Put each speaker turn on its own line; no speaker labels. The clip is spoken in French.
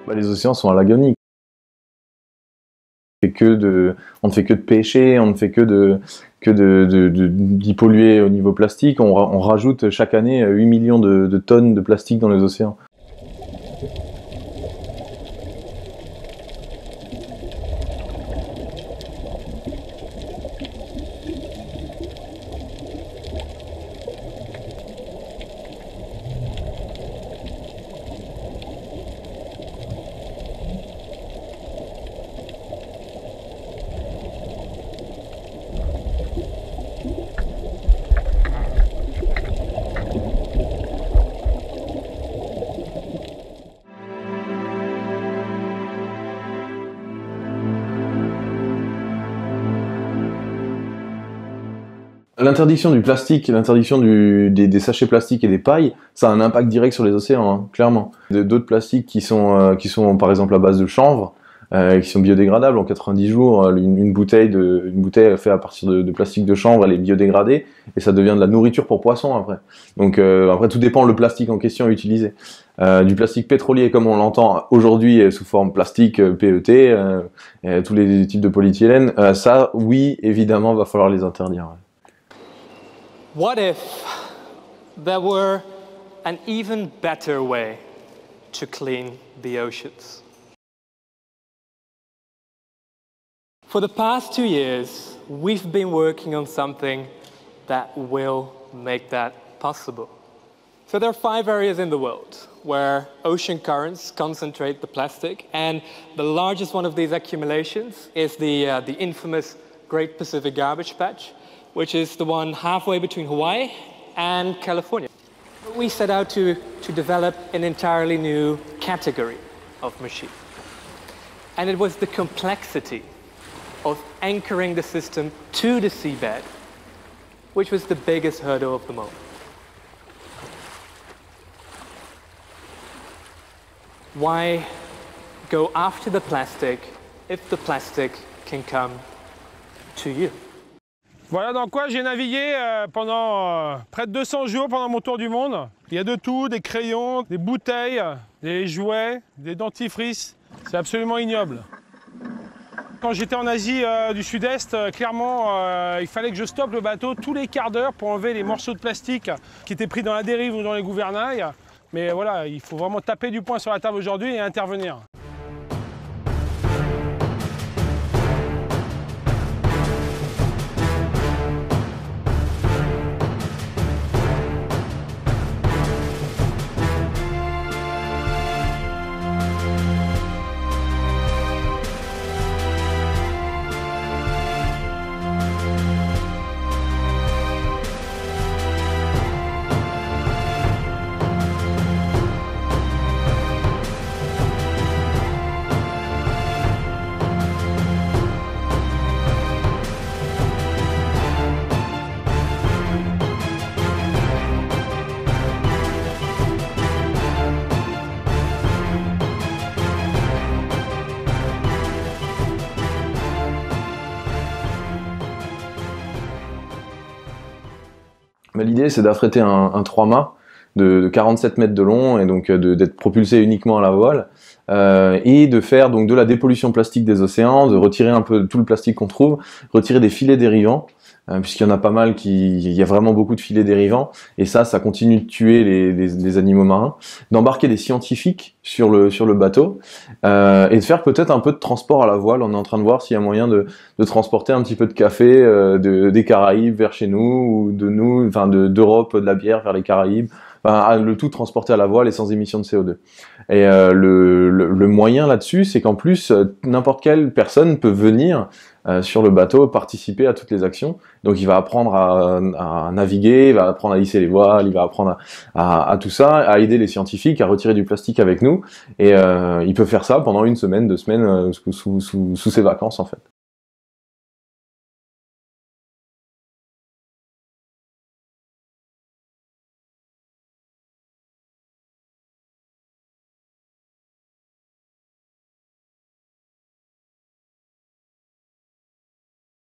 Bah, les océans sont à l'agonie. On ne fait que de pêcher, on ne fait d'y polluer au niveau plastique. On rajoute chaque année 8 millions de tonnes de plastique dans les océans. L'interdiction du plastique, l'interdiction des sachets plastiques et des pailles, ça a un impact direct sur les océans, hein, clairement. D'autres plastiques qui sont par exemple à base de chanvre, qui sont biodégradables en 90 jours, une bouteille faite à partir de plastique de chanvre, elle est biodégradée et ça devient de la nourriture pour poissons après. Donc après tout dépend le plastique en question utilisé. Du plastique pétrolier comme on l'entend aujourd'hui sous forme plastique, PET, tous les types de polyéthylène, ça oui évidemment va falloir les interdire. Ouais.
What if there were an even better way to clean the oceans? For the past 2 years, we've been working on something that will make that possible. So there are 5 areas in the world where ocean currents concentrate the plastic, and the largest one of these accumulations is the infamous Great Pacific Garbage Patch, which is the one halfway between Hawaii and California. We set out to develop an entirely new category of machine. And it was the complexity of anchoring the system to the seabed, which was the biggest hurdle of them all. Why go after the plastic if the plastic can come to you?
Voilà dans quoi j'ai navigué pendant près de 200 jours pendant mon tour du monde. Il y a de tout, des crayons, des bouteilles, des jouets, des dentifrices. C'est absolument ignoble. Quand j'étais en Asie du Sud-Est, clairement, il fallait que je stoppe le bateau tous les quarts d'heure pour enlever les morceaux de plastique qui étaient pris dans la dérive ou dans les gouvernails. Mais voilà, il faut vraiment taper du poing sur la table aujourd'hui et intervenir.
L'idée, c'est d'affréter un 3-mâts de 47 mètres de long et donc d'être propulsé uniquement à la voile et de faire donc de la dépollution plastique des océans, de retirer un peu tout le plastique qu'on trouve, retirer des filets dérivants, puisqu'il y en a pas mal, il y a vraiment beaucoup de filets dérivants, et ça continue de tuer les animaux marins, d'embarquer des scientifiques sur le bateau, et de faire peut-être un peu de transport à la voile. On est en train de voir s'il y a moyen de transporter un petit peu de café des Caraïbes vers chez nous, ou d'Europe, de la bière vers les Caraïbes, enfin, le tout transporté à la voile et sans émission de CO2. Et le moyen là-dessus, c'est qu'en plus, n'importe quelle personne peut venir sur le bateau, participer à toutes les actions. Donc il va apprendre à naviguer, il va apprendre à hisser les voiles, il va apprendre à tout ça, à aider les scientifiques, à retirer du plastique avec nous. Et il peut faire ça pendant 1 semaine, 2 semaines, sous ses vacances en fait.